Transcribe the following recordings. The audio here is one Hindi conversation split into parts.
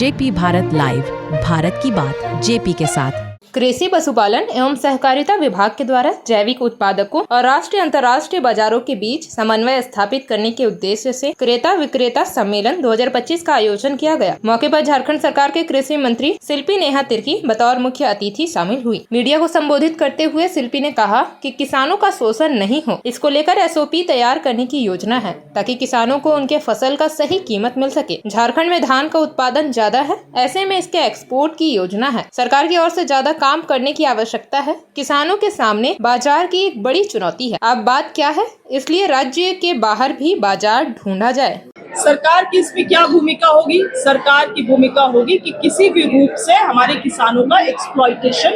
जेपी भारत लाइव, भारत की बात जेपी के साथ। कृषि पशुपालन एवं सहकारिता विभाग के द्वारा जैविक उत्पादकों और राष्ट्रीय अंतर्राष्ट्रीय बाजारों के बीच समन्वय स्थापित करने के उद्देश्य से क्रेता विक्रेता सम्मेलन 2025 का आयोजन किया गया। मौके पर झारखंड सरकार के कृषि मंत्री शिल्पी नेहा तिर्की बतौर मुख्य अतिथि शामिल हुई। मीडिया को संबोधित करते हुए शिल्पी ने कहा कि किसानों का शोषण नहीं हो, इसको लेकर SOP तैयार करने की योजना है ताकि किसानों को उनके फसल का सही कीमत मिल सके। झारखंड में धान का उत्पादन ज्यादा है, ऐसे में इसके एक्सपोर्ट की योजना है। सरकार की ओर से ज्यादा काम करने की आवश्यकता है। किसानों के सामने बाजार की एक बड़ी चुनौती है। अब बात क्या है, इसलिए राज्य के बाहर भी बाजार ढूंढा जाए। सरकार की इसमें क्या भूमिका होगी? सरकार की भूमिका होगी कि किसी भी रूप से हमारे किसानों का एक्सप्लॉइटेशन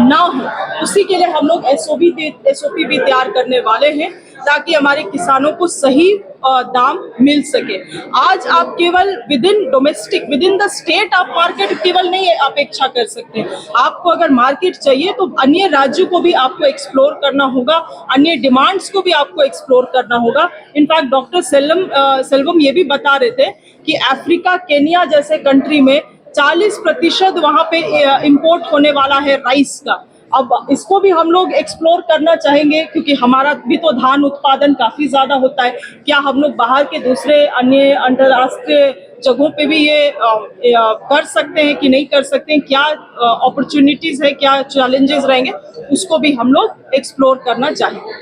ना हो। उसी के लिए हम लोग SOP भी तैयार करने वाले हैं ताकि हमारे किसानों को सही दाम मिल सके। आज आप केवल विद इन द स्टेट आप मार्केट केवल नहीं अपेक्षा कर सकते। आपको अगर मार्केट चाहिए तो अन्य राज्यों को भी आपको एक्सप्लोर करना होगा, अन्य डिमांड्स को भी आपको एक्सप्लोर करना होगा। इनफैक्ट डॉक्टर सेल्वम ये भी बता रहे थे कि अफ्रीका, केन्या जैसे कंट्री में 40% वहाँ पे इम्पोर्ट होने वाला है राइस का। अब इसको भी हम लोग एक्सप्लोर करना चाहेंगे क्योंकि हमारा भी तो धान उत्पादन काफी ज्यादा होता है। क्या हम लोग बाहर के दूसरे अन्य अंतर्राष्ट्रीय जगहों पे भी ये कर सकते हैं कि नहीं कर सकते हैं? क्या अपॉर्चुनिटीज है, क्या चैलेंजेस रहेंगे, उसको भी हम लोग एक्सप्लोर करना चाहेंगे।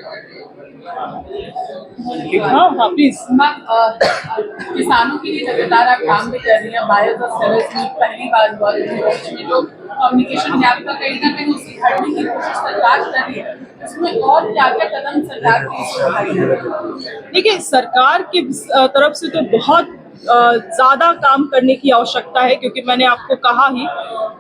हाँ प्लीज। किसानों के लिए लगातार आप काम भी कर रही हैं। बायर्स और सेलर्स में पहली बार हुआ में जो कम्युनिकेशन गैप का कहीं ना कहीं उसकी हटने की कोशिश सरकार कर रही है, इसमें और क्या क्या कदम सरकार की? देखिए, सरकार की तरफ से तो बहुत ज़्यादा काम करने की आवश्यकता है क्योंकि मैंने आपको कहा ही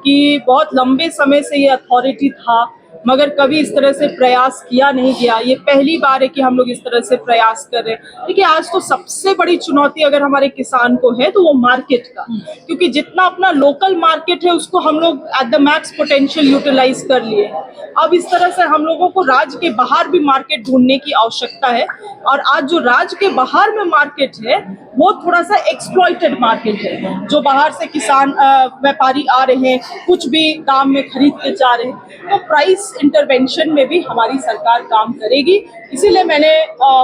कि बहुत लंबे समय से ये अथॉरिटी था मगर कभी इस तरह से प्रयास किया नहीं गया। ये पहली बार है कि हम लोग इस तरह से प्रयास कर रहे हैं। देखिए, आज तो सबसे बड़ी चुनौती अगर हमारे किसान को है तो वो मार्केट का, क्योंकि जितना अपना लोकल मार्केट है उसको हम लोग at the max potential utilise कर लिए। अब इस तरह से हम लोगों को राज्य के बाहर भी मार्केट ढूंढने की आवश्यकता है और आज जो राज्य के बाहर में मार्केट है वो थोड़ा सा एक्सप्लॉइटेड मार्केट है। जो बाहर से किसान व्यापारी आ रहे हैं, कुछ भी दाम में खरीद के जा रहे हैं, तो प्राइस इंटरवेंशन में भी हमारी सरकार काम करेगी। इसीलिए मैंने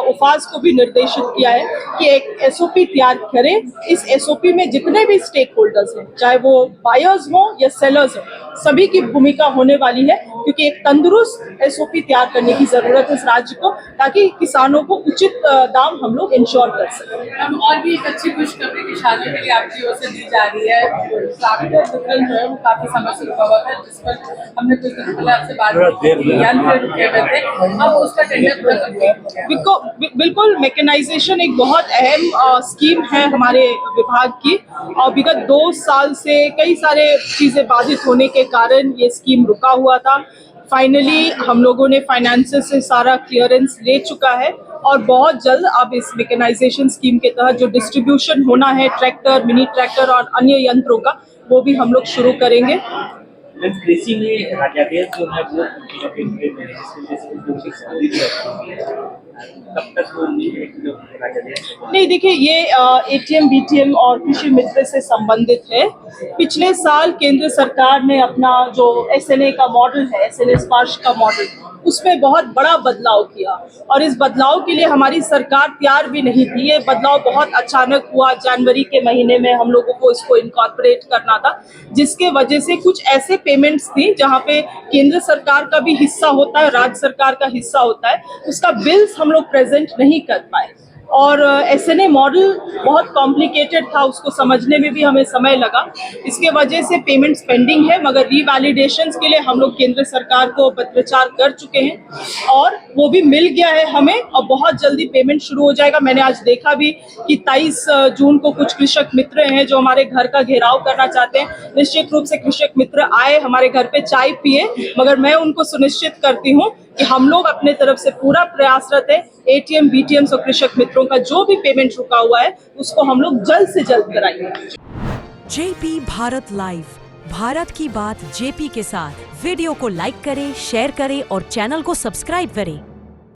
उफाज को भी निर्देशित किया है कि एक SOP तैयार करें। इस SOP में जितने भी स्टेक होल्डर्स हैं, चाहे वो बायर्स हो या सेलर्स हो, सभी की भूमिका होने वाली है क्योंकि एक तंदुरुस्त SOP तैयार करने की जरूरत है इस राज्य को ताकि किसानों को उचित दाम हम लोग इंश्योर कर सकें। और भी एक अच्छी खुशखबरी किसानों के लिए आपकी ओर से दी जा रही है। ट्रैक्टर वितरण जो है वो काफी समय से रुका हुआ था, जिस पर हमने कुछ दिन पहले आपसे बात की, यंत्र रुके हुए थे, अब उसका टेंडर बिल्कुल। मैकेनाइजेशन एक बहुत अहम स्कीम है हमारे विभाग की और विगत 2 साल से कई सारे चीजें बाधित होने के कारण ये स्कीम रुका हुआ था। फाइनली हम लोगों ने फाइनेंसेस से सारा क्लियरेंस ले चुका है और बहुत जल्द अब इस मैकेनाइजेशन स्कीम के तहत जो डिस्ट्रीब्यूशन होना है ट्रैक्टर, मिनी ट्रैक्टर और अन्य यंत्रों का, वो भी हम लोग शुरू करेंगे। कृषि में राजादेश जो है वो कब तक नहीं, देखिए ये ATM, BTM और कृषि मित्र से संबंधित है। पिछले साल केंद्र सरकार ने अपना जो SNA का मॉडल है, SNA स्पर्श का मॉडल, उसमें बहुत बड़ा बदलाव किया और इस बदलाव के लिए हमारी सरकार तैयार भी नहीं थी। ये बदलाव बहुत अचानक हुआ, जनवरी के महीने में हम लोगों को इसको इनकॉर्पोरेट करना था, जिसके वजह से कुछ ऐसे पेमेंट्स थी जहाँ पे केंद्र सरकार का भी हिस्सा होता है, राज्य सरकार का हिस्सा होता है, उसका बिल्स हम लोग प्रेजेंट नहीं कर पाए और SNA मॉडल बहुत कॉम्प्लिकेटेड था, उसको समझने में भी हमें समय लगा। इसके वजह से पेमेंट्स पेंडिंग है मगर रीवैलिडेशंस के लिए हम लोग केंद्र सरकार को पत्राचार कर चुके हैं और वो भी मिल गया है हमें और बहुत जल्दी पेमेंट शुरू हो जाएगा। मैंने आज देखा भी कि 23 जून को कुछ कृषक मित्र हैं जो हमारे घर का घेराव करना चाहते हैं। निश्चित रूप से कृषक मित्र आए हमारे घर पे चाय पिए, मगर मैं उनको सुनिश्चित करती हूँ कि हम लोग अपने तरफ से पूरा प्रयासरत है। ATM, BTM और कृषक मित्रों का जो भी पेमेंट रुका हुआ है उसको हम लोग जल्द से जल्द कराएंगे। जेपी भारत लाइव, भारत की बात जेपी के साथ। वीडियो को लाइक करें, शेयर करें और चैनल को सब्सक्राइब करें।